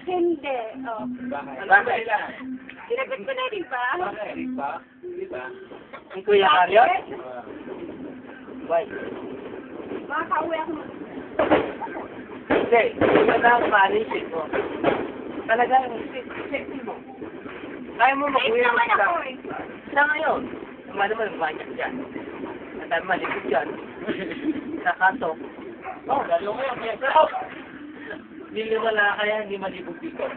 Hindi. Oh. Bakit lang? Sinagot ko na, di ba? Bakit? Di ba? Ang Kuya Mario? Why? Makakauwi ako. Hindi. Iba na ang manisip mo. Talagang, safety mo. Kaya mo Ay, mag-uwi naman ako eh. Sa ngayon, naman banyak dyan. Ang dami malikot dyan. Nakatok. Oh, lalo ngayon. Hindi wala kaya hindi malibog dito.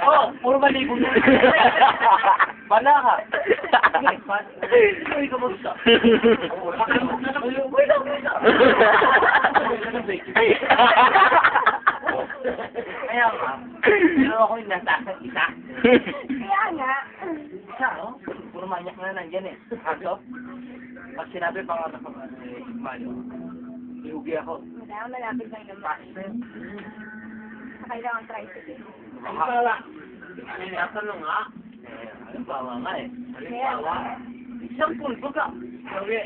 Oh, puro malibog na. Bala ka. Uy, kamusta? Uy, kamusta? Kaya nga, pero ako yung nasa isa. Kaya nga. Isa, no? Puro manyak na nandyan eh. Kaso, pag sinabi pangarap ko Mario, iugi ako. Madami, malapit lang naman. Pastor. Kailangan tricycle. Ano pala? Tinatanong nga. Ano bawa nga eh? Halimbawa, isang pulpo ka. Sabi,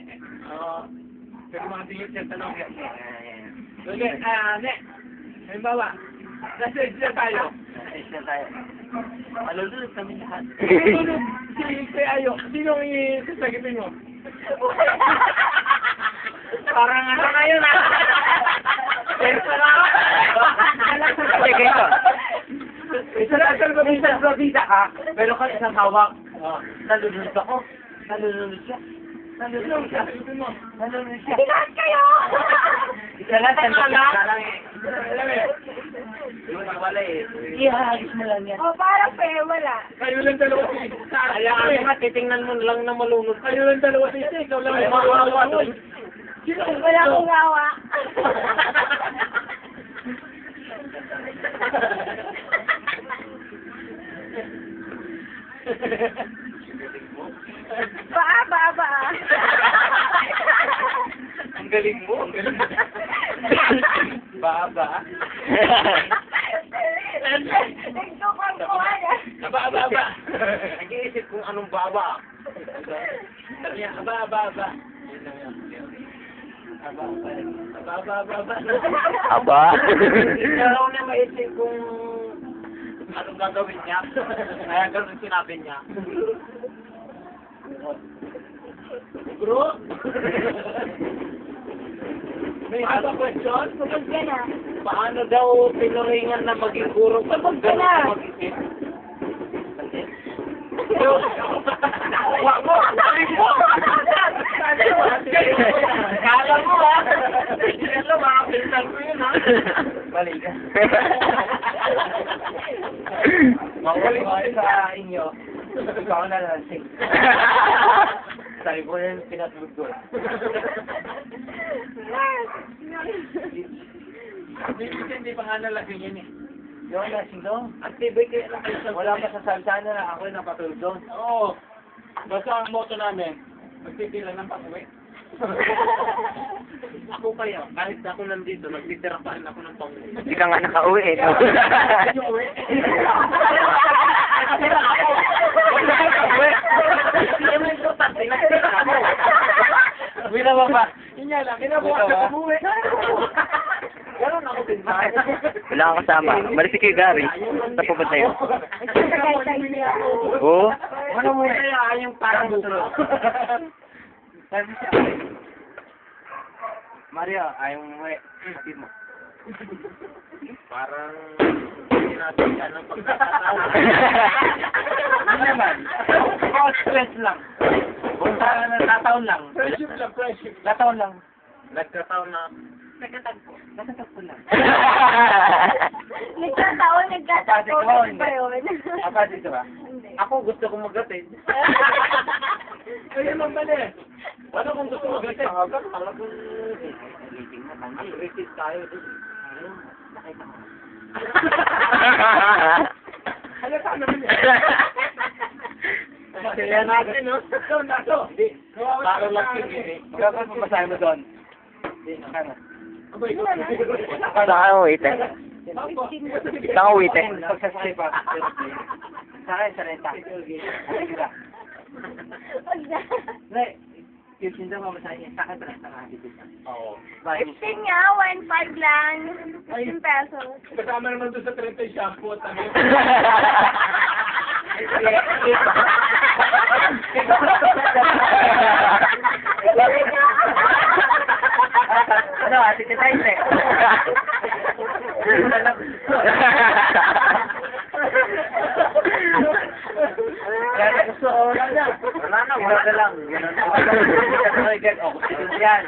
pero mga tingin siya tanong yan. Sabi, ne, halimbawa, nasa isla tayo. Isa tayo. Malulunod kami lahat. Tulog si Ayo, sinong isasagitin mo? Parang ano ngayon ah. Personal. Sige ito. Isang probida ka, pero ka isang hawak. Nalulunod ako. Nalulunod siya. Nalulunod siya. Nalulunod siya. Lahat kayo! Isa lang, Alam eh, wala eh. Ihagis mo lang yan. O, para fair, wala. kayo lang dalawa si Kaya nga, titingnan mo lang na malunod. Kayo lang dalawa si ikaw lang yung mawawa doon. Sino? Wala akong gawa. Baa. Ang galing mo. Baba. Nagkukangkuhan ah. Aba. Nag-iisip kung anong baba. Aba. Aba. Ikaw na maisip kung anong gagawin niya. Kaya ganun sinabi niya. Bro? May haba question? Pagod ka na. Paano daw pinuringan na maging guro pag ka na. mag-isip? Wag mo! Balik mo! Kala mo ha? Ito mga pinsan ko yun ha? Balik ka. Makulit ko sa inyo. Ikaw na lasing. Sabi ko yun, pinatulog ko. Hindi pa nga nalasing yun eh. Yung lasing doon, activate kayo lang kayo sa wala pa sa salsa na ako yung napatulog doon. Oo. Basta ang motto namin, magtitila ng pag-uwi. Ako kayo, kahit ako nandito, nagtitira pa rin ako ng pang-uwi. Hindi ka nga nakauwi eh. No? Yung uwi. Nagtitira ako! Wala ka pang-uwi! Hindi mo ito pati, nagtitira ako! Uwi na ba ba? Yun nga lang, kinabukas sa umuwi. Ganon ako din ba? Wala kang kasama. Balik si Kuya Gary. Sa pupunta yun. Oo. Ano mo kaya yung parang gusto? Sabi siya, Mario, ayaw mo umuwi. Kapit mo. Parang hindi natin siya ng pagkakataon. Ano naman? Stress lang. Kung nagkataon lang. Friendship lang, friendship. Nagkataon lang. Nagkataon na. Nagkatagpo. Nagkatagpo lang. Nagkatagpo. Ano ba yun? Apa dito ba? Hindi. Ako gusto kong maglatid. Kaya naman mali. Ano kung gusto mo gatin? Talagang meeting na tayo. Aggressive tayo. Ayun, nakita ko. Halata naman eh. Kaya natin, no? Ikaw na to. Para lang yun. Dapat mabasahin mo doon. Hindi, nakana. Abay, ikaw. Saan ka uwite? Saan ka uwite? Pagsasali pa. Sa akin, sa renta. Wag na. Hindi. subscription daw, mamasahin niya. Sa akin, parang nakakit siya. Oo. 15 nga, 1.5 lang. 15 pesos. Kasama naman doon sa 30 shampoo at ano. Ano, ati ka tayo, eh. Kaya gusto ko, wala na. Wala na, wala na lang. Ganun na. Oh, gusto yan.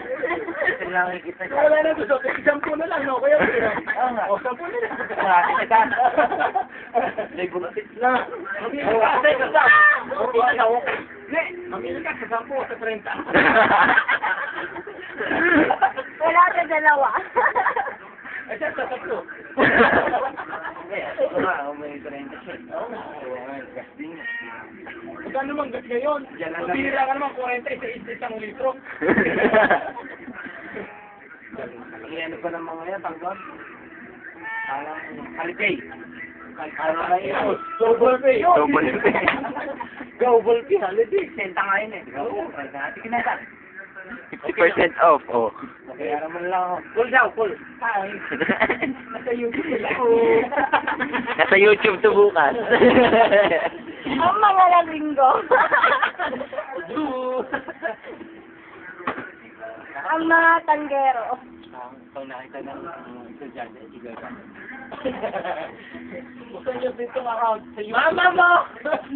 Gusto lang ikita niya. Wala na doon. Shampoo na lang, no? Kaya Oo nga. o, shampoo na lang. Ati ka. May bulutits na. Mamili ka sa 10 o sa 30. Wala ka dalawa. Ay, siya sa 3. Ito nga, may 30 siya. Oo nga. Gasting. Magkano naman gas ngayon? Pira ka naman 40 sa 1 litro. Ano pa ng mga yan, tanggap? Parang holiday. Ano na yun? Double pay. Double pay. Double pay holiday. Senta nga yun eh. Oo, natin kinata. 50% off, oh. Kaya naman lang ako. Full daw, full. Nasa YouTube nila. Nasa YouTube to bukas. Ang mga lalinggo. Ang mga tanggero. Pag nakita ng estudyante, siguro. Gusto niyo dito account sa YouTube. Mama mo!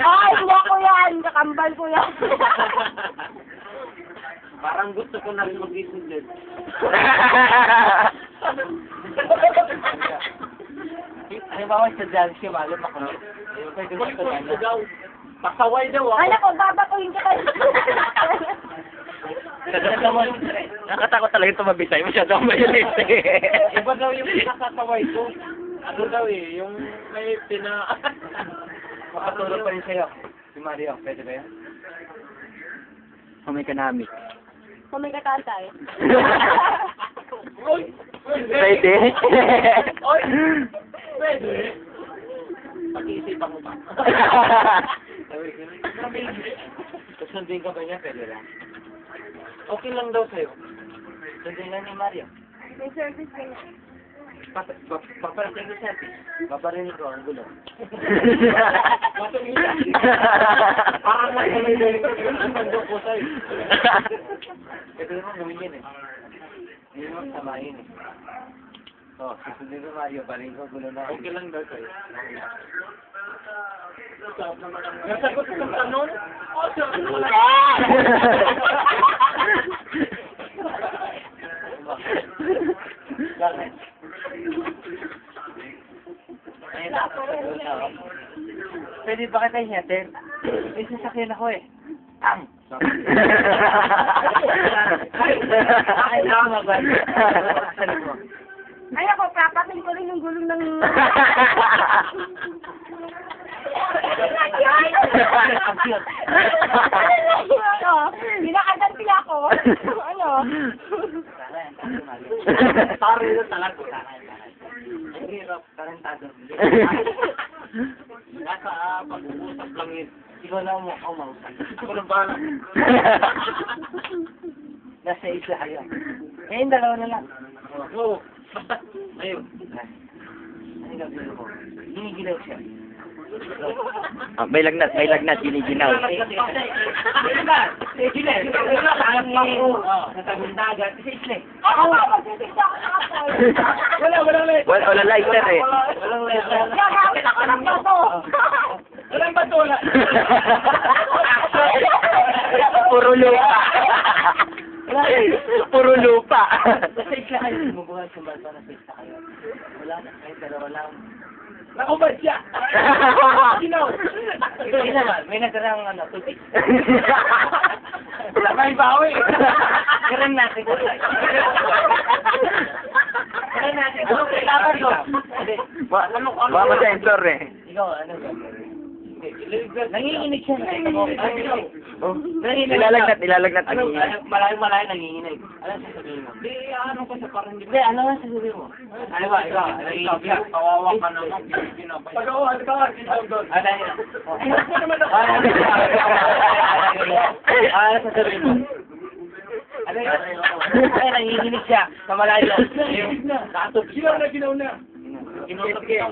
Ay, hindi ko yan. Kakambal ko yan. Parang gusto ko na rin mag-isudlid. Halimbawa, estudyante siya, malam ako. Pwede mo ito Balik na. daw. Pasaway daw Ay, ako. ako, babatuhin ka tayo. Nakatakot talaga tumabi sa'yo. Masyado akong mayalit eh. Iba daw yung nakasaway ko. Ano daw eh, yung may Makatulog pa rin sa'yo. Si Mario, pwede ba yan? Oh, may kanami. Kung may katantay. Oy! Pwede? Oy! Pwede! Pag-iisipan mo pa. Tapos sundin ka ba niya? Pwede lang. Okay lang daw sa'yo. Sundin lang ni Mario. May service ka na. Paparating ko siya. Paparinig ko ang gulo. Parang nagkamay-galing ko yung bando ko sa'yo. Ito naman gawin yun eh. Hindi naman samahin eh. Oh, susundin ko Mario. Parinig ko gulo na. Okay lang daw sa'yo. Nasagot ko ng tanong? O, sabi ko lang. Bakit? Ayun na. Pwede ba kita ihatid? May sasakyan ako eh. Tang! Ay, tama ba? Ay, ako, papakin ko rin yung gulong ng... Ang cute. Ano? Binakaganti ako. Ano? Sorry doon talaga. Ang hirap, tarantado. Nasa pag-uusap lang yun. Ikaw na mo, ako mausap. Ako lang bahala. Nasa isla kayo. Ngayon, dalawa na lang. Oo. Ayun. Ano gagawin mo? Ginigilaw siya. Ah, may lagnat, giniginaw. Sa tabing dagat, isa isla. Ako nga, magtitigda ako sa kapoy. Walang light. Wala lighter eh. Walang letra. Gagamit ako ng bato. Walang batola. Puro lupa. Puro lupa. Nasa isla kayo, sumubuhan sa balta na sa isla kayo. Wala na, kahit dalawa lang. Nakubad siya. Ginaw. Hindi naman, may nagarang tubig. Wala may bawi. Karan natin. Karan natin. Ano kailangan ko? Baka ma-sensor eh. Ikaw, ano gagawin? Nanginginig siya. Oh, ilalagnat. Ano, malayo nanginginig. Ano sasabihin mo? Di, ano ko sa parang Hindi, ano nga sasabihin mo? Ano ba, ikaw, nanginginig siya. Kawawa ka naman. Pag-awan ka, ginaw doon. Ano yun? Ano naman ako? Ano sasabihin mo? Ay, nanginginig siya. Sa malayo. Nakatog. Ginaw na. Kinutok siya.